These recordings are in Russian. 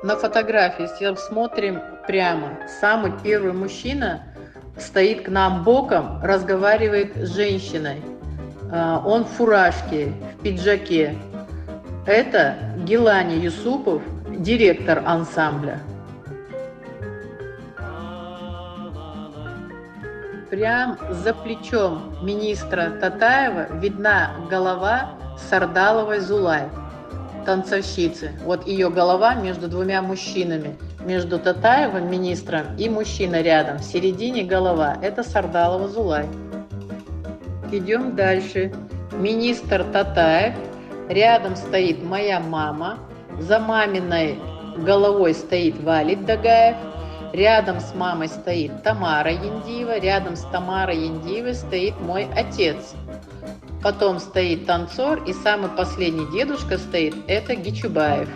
На фотографии, если смотрим прямо, самый первый мужчина стоит к нам боком, разговаривает с женщиной. Он в фуражке, в пиджаке. Это Гилани Юсупов, директор ансамбля. Прям за плечом министра Татаева видна голова Сардаловой Зулай, танцовщицы. Вот ее голова между двумя мужчинами. Между Татаевым, министром, и мужчиной рядом. В середине голова. Это Сардалова Зулай. Идем дальше. Министр Татаев. Рядом стоит моя мама. За маминой головой стоит Валид Дагаев. Рядом с мамой стоит Тамара Яндиева. Рядом с Тамарой Яндиевой стоит мой отец. Потом стоит танцор, и самый последний дедушка стоит, это Гичубаев.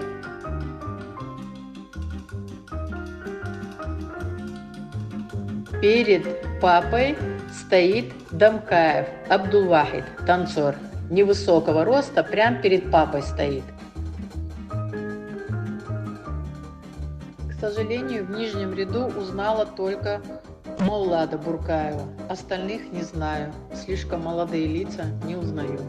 Перед папой стоит Дамкаев, Абдулвахид, танцор. Невысокого роста, прям перед папой стоит. К сожалению, в нижнем ряду узнала только Маулада Буркаева. Остальных не знаю. Слишком молодые лица, не узнаю.